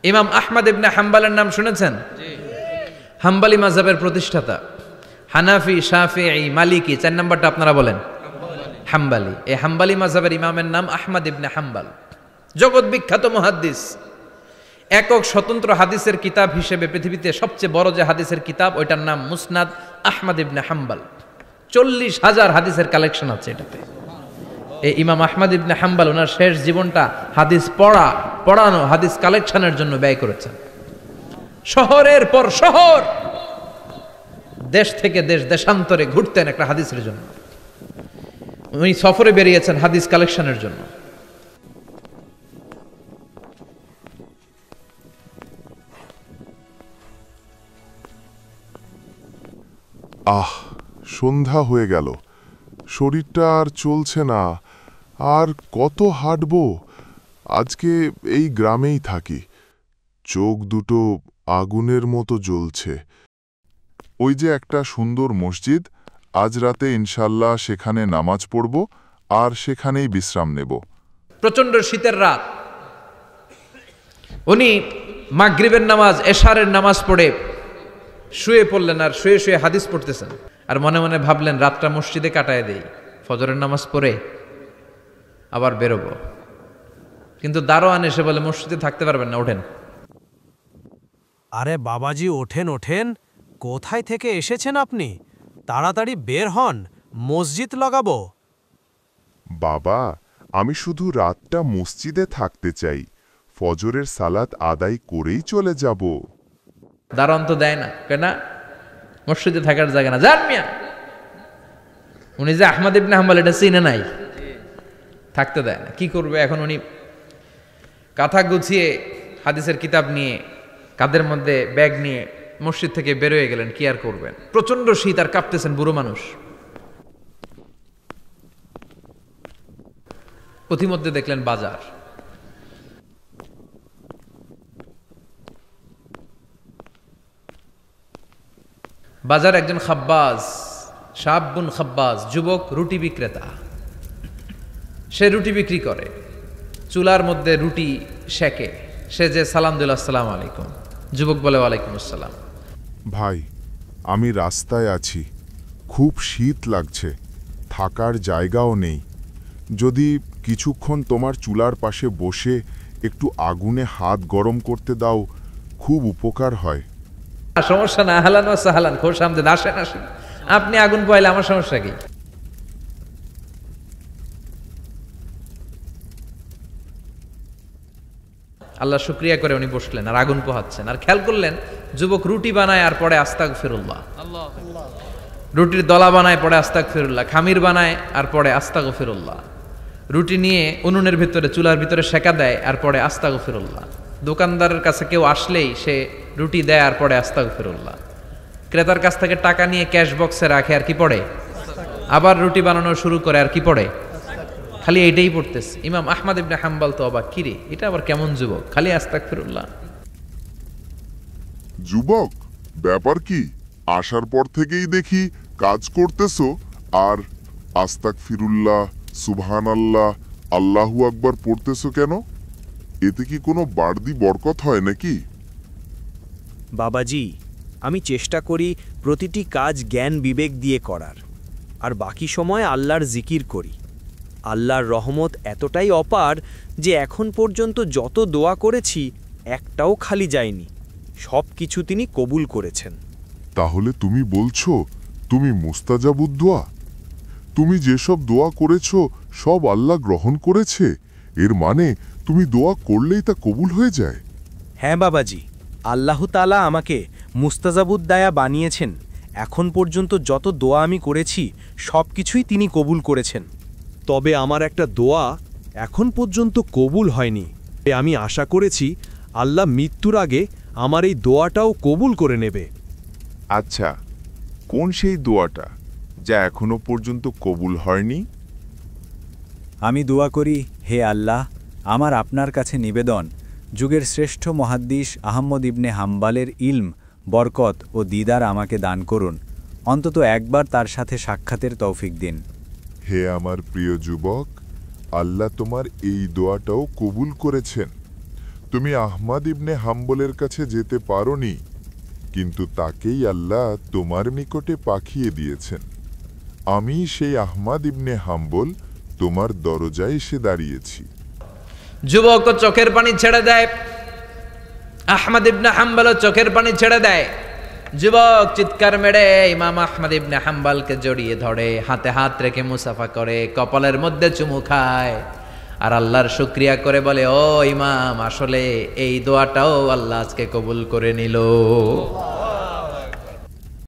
ইমাম আহমদ ইবনে হাম্বলের নাম শুনেছেন? হাম্বলি মাযহাবের প্রতিষ্ঠাতা। হানাফি, শাফিঈ, মালিকি, 4 নাম্বারটা আপনারা বলেন। হাম্বলি। এই হাম্বলি মাযহাবের ইমামের নাম আহমদ ইবনে হাম্বল। জগৎ বিখ্যাত মুহাদ্দিস। একক স্বতন্ত্র হাদিসের কিতাব হিসেবে পৃথিবীতে সবচেয়ে বড় যে হাদিসের কিতাব, ওইটার নাম মুসনাদ আহমদ ইবনে হাম্বল। 40,000 হাদিসের কালেকশন আছে এটাতে। এই ইমাম আহমদ ইবনে হাম্বল ওনার শেষ জীবনটা হাদিস পড়ানো, হাদিস কালেকশনের জন্য ব্যয় করেছেন। শহরের পর শহর, দেশ থেকে দেশ, দেশান্তরে ঘুরতেন একটা হাদিসের জন্য। উনি সফরে বেরিয়েছেন হাদিস কালেকশনের জন্য। সন্ধ্যা হয়ে গেল, শরীরটা আর চলছে না। আর কত হাঁটবো? আজকে এই গ্রামেই থাকি। চোখ দুটো আগুনের মতো জ্বলছে। ওই যে একটা সুন্দর মসজিদ, আজ রাতে ইনশাল্লাহ সেখানে নামাজ পড়ব আর সেখানেই বিশ্রাম নেব। প্রচন্ড শীতের রাত, উনি মাগরিবের নামাজ, এশারের নামাজ পড়ে শুয়ে পড়লেন, আর শুয়ে শুয়ে হাদিস পড়তেছেন। আর মনে মনে ভাবলেন রাতটা মসজিদে কাটায় দেই, ফজরের নামাজ পড়ে আবার বেরোবো। কিন্তু দারোয়ান এসে বলে মসজিদে থাকতে পারবেন না, ওঠেন। আরে বাবাজি, ওঠেন ওঠেন, কোথায় থেকে এসেছেন আপনি? তাড়াতাড়ি বের হন, মসজিদ লাগাবো। বাবা, আমি শুধু রাতটা মসজিদে থাকতে চাই, ফজরের সালাত আদায় করেই চলে যাব। দারোয়ান তো দেয় না, কেনা মসজিদে থাকার জায়গা না, যান মিয়া। উনি যে আহমদ ইবনে হাম্বল এটা চিনে নাই, থাকতে দেয় না। কি করবে এখন? উনি কাঁথা গুছিয়ে হাদিসের কিতাব নিয়ে কাঁধের মধ্যে ব্যাগ নিয়ে মসজিদ থেকে বেরোয় গেলেন। কি আর করবেন, প্রচন্ড শীত, আর কাঁপতেছেন, বুড়ো মানুষ। পথিমধ্যে দেখলেন বাজার। বাজার একজন খাব্বাজ, শাবুন খাব্বাজ, যুবক রুটি বিক্রেতা। সে রুটি বিক্রি করে, চুলার মধ্যে রুটি সেকে। সে যে সালাম দিল, আসসালামু আলাইকুম। যুবক বলে, ওয়ালাইকুম আসসালাম। ভাই, আমি রাস্তায় আছি, খুব শীত লাগছে, থাকার জায়গাও নেই। যদি কিছুক্ষণ তোমার চুলার পাশে বসে একটু আগুনে হাত গরম করতে দাও, খুব উপকার হয়। সমস্যা না, আহলান ওয়া সাহলান, খোশ আমদেদ, আসেন আসেন। আপনি আগুন পোহাইলে আমার সমস্যা কি? আল্লাহ শুকরিয়া করে উনি বসলেন আর আগুন পোহাচ্ছেন। আর খেয়াল করলেন যুবক রুটি বানায় আর পরে আস্তাগফিরুল্লাহ। রুটির দলা বানায় পরে আস্তাগফিরুল্লাহ, খামির বানায় আর পরে আস্তাগফিরুল্লাহ। রুটি নিয়ে উনুনের ভিতরে, চুলার ভিতরে সেকা দেয় আর পরে আস্তাগফিরুল্লাহ। দোকানদারের কাছে কেউ আসলেই সে রুটি দেয় আর পরে আস্তাগফিরুল্লাহ। ক্রেতার কাছ থেকে টাকা নিয়ে ক্যাশ বক্সে রাখে আর কি পড়ে, আবার রুটি বানানো শুরু করে আর কি পড়ে, খালি এইটাই পড়তেছে। ইমাম আহমদ ইবনে হাম্বল তো অবাক, কিরে এটা আবার কেমন যুবক, খালি আস্তাগফিরুল্লাহ। যুবক, ব্যাপার কি? আসার পর থেকেই দেখি কাজ করতেছো আর আস্তাগফিরুল্লাহ, সুবহানাল্লাহ, আল্লাহু আকবার পড়তেছো কেন? এতে কি কোনো বাড়তি বরকত হয় নাকি? বাবাজি, আমি চেষ্টা করি প্রতিটি কাজ জ্ঞান বিবেক দিয়ে করার, আর বাকি সময় আল্লাহর জিকির করি। আল্লাহর রহমত এতটাই অপার যে এখন পর্যন্ত যত দোয়া করেছি একটাও খালি যায়নি, সব কিছু তিনি কবুল করেছেন। তাহলে তুমি বলছো তুমি মুস্তাজাবুদ দোয়া? তুমি যেসব দোয়া করেছো সব আল্লাহ গ্রহণ করেছে? এর মানে তুমি দোয়া করলেই তা কবুল হয়ে যায়? হ্যাঁ বাবাজি, আল্লাহ তাআলা আমাকে মুস্তাজাবুদ দায়া বানিয়েছেন। এখন পর্যন্ত যত দোয়া আমি করেছি সব কিছুই তিনি কবুল করেছেন। তবে আমার একটা দোয়া এখন পর্যন্ত কবুল হয়নি। আমি আশা করেছি আল্লাহ মৃত্যুর আগে আমার এই দোয়াটাও কবুল করে নেবে। আচ্ছা, কোন সেই দোয়াটা যা এখনো পর্যন্ত কবুল হয়নি? আমি দোয়া করি, হে আল্লাহ, আমার আপনার কাছে নিবেদন, যুগের শ্রেষ্ঠ মুহাদ্দিস আহমদ ইবনে হাম্বলের ইলম, বরকত ও দিদার আমাকে দান করুন। অন্তত একবার তার সাথে সাক্ষাতের তৌফিক দিন। হে আমার প্রিয় যুবক, আল্লাহ তোমার এই দোয়াটাও কবুল করেছেন। তুমি আহমাদ ইবনে হাম্বলের কাছে যেতে পারোনি, কিন্তু তাকেই আল্লাহ তোমার নিকটে পাঠিয়ে দিয়েছেন। আমি সেই আহমাদ ইবনে হাম্বল তোমার দরজায় এসে দাঁড়িয়েছি। যুবক চোখের পানি ছেড়ে দেয়, আহমদ ইবনে হাম্বল চোখের পানি ছেড়ে দেয়। যুবক চিৎকার মেরে ইমাম আহমদ ইবনে হাম্বলকে জড়িয়ে ধরে, হাতে হাত রেখে মুসাফা করে, কপালের মধ্যে চুমু খায় আর আল্লাহর শুকরিয়া করে বলে, ও ইমাম, আসলে এই দোয়াটাও আল্লাহ আজকে কবুল করে নিল।